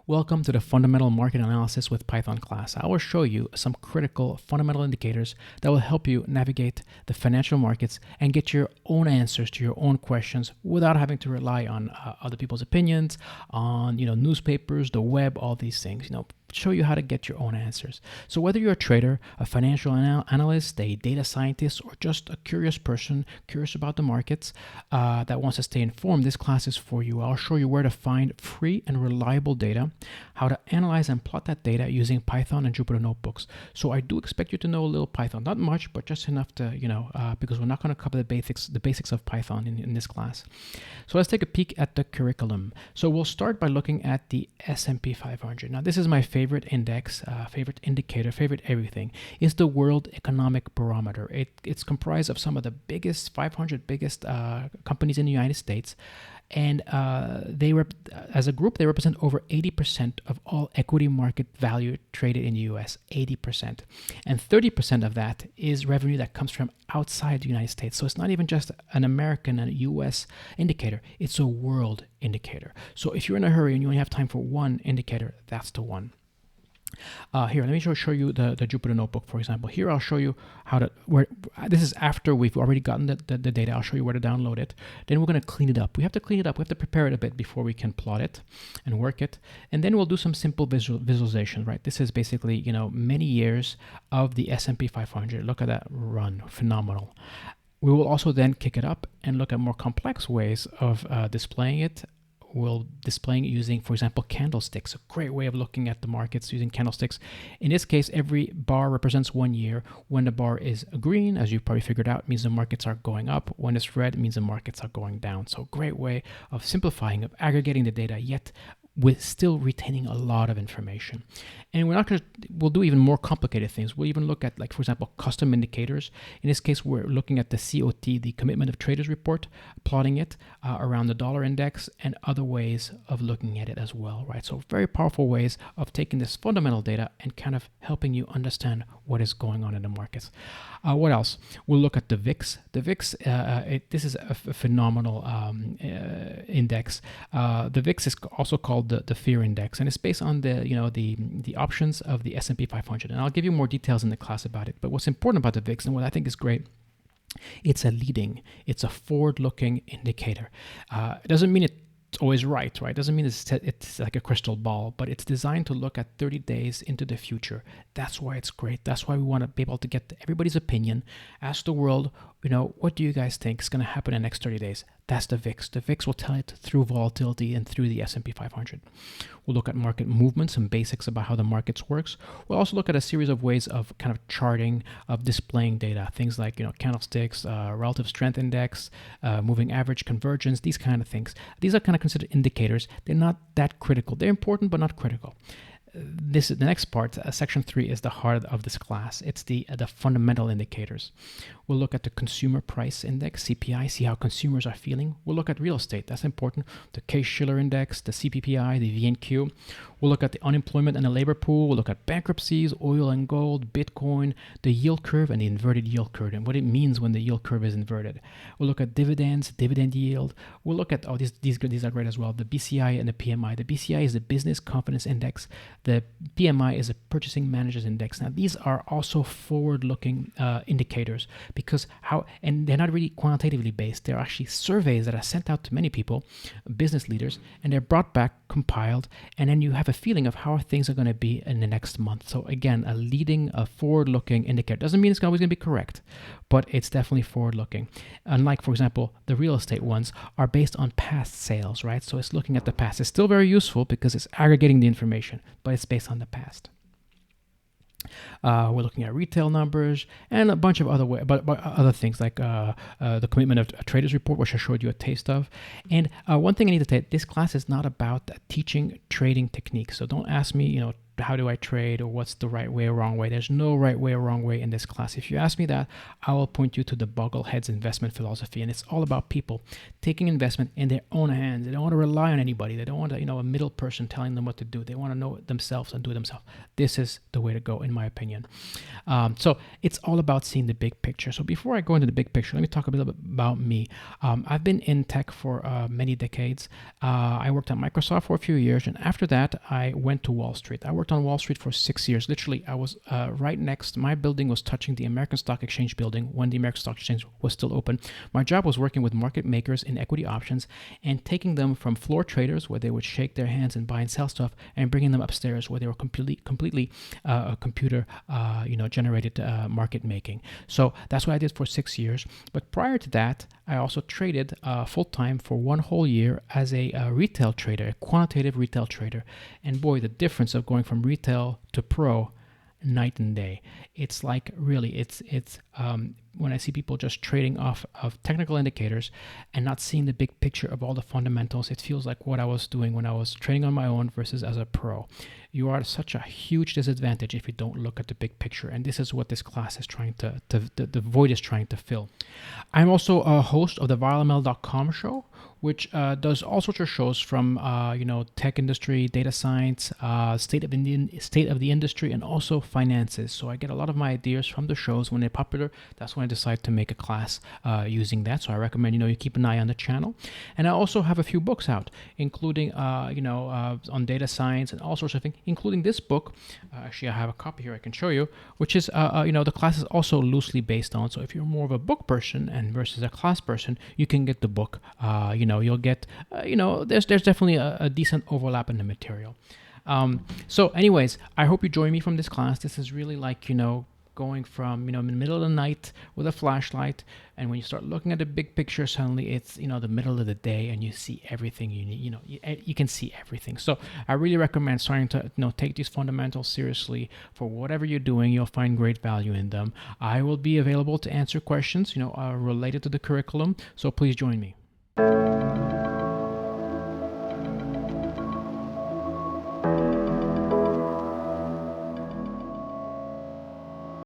Welcome to the Fundamental Market Analysis with Python class. I will show you some critical fundamental indicators that will help you navigate the financial markets and get your own answers to your own questions without having to rely on other people's opinions, on newspapers, the web, all these things. Show you how to get your own answers. So whether you're a trader, a financial analyst, a data scientist, or just a curious person, curious about the markets that wants to stay informed, this class is for you. I'll show you where to find free and reliable data, how to analyze and plot that data using Python and Jupyter Notebooks. So I do expect you to know a little Python, not much, but just enough to, because we're not going to cover the basics of Python in this class. So let's take a peek at the curriculum. So we'll start by looking at the S&P 500. Now this is my favorite index, favorite indicator, favorite everything. Is the World Economic Barometer. It's comprised of some of the biggest 500 biggest companies in the United States, and as a group they represent over 80% of all equity market value traded in the US. 80%, and 30% of that is revenue that comes from outside the United States. So it's not even just an American and US indicator, it's a world indicator. So if you're in a hurry and you only have time for one indicator, that's the one. Here, let me show you the Jupyter Notebook, for example. Here, I'll show you this is after we've already gotten the data. I'll show you where to download it. Then we're going to clean it up. We have to clean it up. We have to prepare it a bit before we can plot it and work it. And then we'll do some simple visualization, right? This is basically, many years of the S&P 500. Look at that run. Phenomenal. We will also then kick it up and look at more complex ways of displaying it. We'll displaying it using, for example, candlesticks. A great way of looking at the markets using candlesticks. In this case, every bar represents 1 year. When the bar is green, as you've probably figured out, means the markets are going up. When it's red, it means the markets are going down. So great way of simplifying, of aggregating the data, yet with still retaining a lot of information. And we'll do even more complicated things. We'll even look at, like, for example, custom indicators. In this case, we're looking at the COT, the Commitment of Traders report, plotting it around the dollar index, and other ways of looking at it as well, right? So very powerful ways of taking this fundamental data and kind of helping you understand what is going on in the markets. What else? We'll look at the VIX. The VIX, this is a phenomenal index. The VIX is also called the fear index, and it's based on the options of the S&P 500. And I'll give you more details in the class about it. But what's important about the VIX, and what I think is great, it's a forward-looking indicator. It doesn't mean it's always right? It doesn't mean it's like a crystal ball, but it's designed to look at 30 days into the future. That's why it's great. That's why we want to be able to get everybody's opinion. Ask the world, what do you guys think is going to happen in the next 30 days? That's the VIX. The VIX will tell it through volatility and through the S&P 500. We'll look at market movements and basics about how the markets works. We'll also look at a series of ways of kind of charting, of displaying data. Things like, candlesticks, relative strength index, moving average, convergence, these kind of things. These are kind of considered indicators. They're not that critical. They're important, but not critical. The next part, section 3, is the heart of this class. It's the fundamental indicators. We'll look at the consumer price index, CPI, see how consumers are feeling. We'll look at real estate. That's important. The Case-Shiller index, the CPPI, the VNQ. We'll look at the unemployment and the labor pool. We'll look at bankruptcies, oil and gold, Bitcoin, the yield curve, and the inverted yield curve, and what it means when the yield curve is inverted. We'll look at dividends, dividend yield. We'll look at these are great as well. The BCI and the PMI. The BCI is the Business Confidence Index. The PMI is a Purchasing Managers Index. Now, these are also forward-looking indicators, and they're not really quantitatively based. They're actually surveys that are sent out to many people, business leaders, and they're brought back, compiled, and then you have a feeling of how things are going to be in the next month. So again, a forward-looking indicator. Doesn't mean it's always going to be correct, but it's definitely forward-looking. Unlike, for example, the real estate ones are based on past sales, right? So it's looking at the past. It's still very useful because it's aggregating the information, but it's based on the past. We're looking at retail numbers and a bunch of other things like the Commitment of Traders report, which I showed you a taste of. And one thing I need to say, this class is not about teaching trading techniques. So don't ask me, how do I trade, or what's the right way or wrong way. There's no right way or wrong way in this class. If you ask me that, I will point you to the Bugglehead's investment philosophy, and it's all about people taking investment in their own hands. They don't want to rely on anybody. They don't want a middle person telling them what to do. They want to know it themselves and do it themselves. This is the way to go, in my opinion. So it's all about seeing the big picture. So before I go into the big picture, let me talk a little bit about me. I've been in tech for many decades. I worked at Microsoft for a few years, and after that, I went to Wall Street. I worked on Wall Street for 6 years. Literally, I was right next. My building was touching the American Stock Exchange building when the American Stock Exchange was still open. My job was working with market makers in equity options and taking them from floor traders, where they would shake their hands and buy and sell stuff, and bringing them upstairs, where they were completely computer generated market making. So that's what I did for 6 years. But prior to that, I also traded full time for 1 whole year as a retail trader, a quantitative retail trader. And boy, the difference of going from retail to pro, night and day. It's like, really, it's when I see people just trading off of technical indicators and not seeing the big picture of all the fundamentals, it feels like what I was doing when I was trading on my own versus as a pro. You are at such a huge disadvantage if you don't look at the big picture, and this is what this class is trying the void is trying to fill. I'm also a host of the ViralML.com show, which does all sorts of shows from tech industry, data science, state of the industry, and also finances. So I get a lot of my ideas from the shows. When they're popular, that's when I decide to make a class using that. So I recommend you keep an eye on the channel. And I also have a few books out, including on data science and all sorts of things, including this book. Actually, I have a copy here I can show you, which is the class is also loosely based on. So if you're more of a book person and versus a class person, you can get the book. You'll get there's definitely a decent overlap in the material. So anyways, I hope you join me from this class. This is really like going from in the middle of the night with a flashlight, and when you start looking at the big picture, suddenly it's the middle of the day and you see everything you need. You can see everything. So I really recommend starting to take these fundamentals seriously. For whatever you're doing, you'll find great value in them. I will be available to answer questions related to the curriculum, so please join me.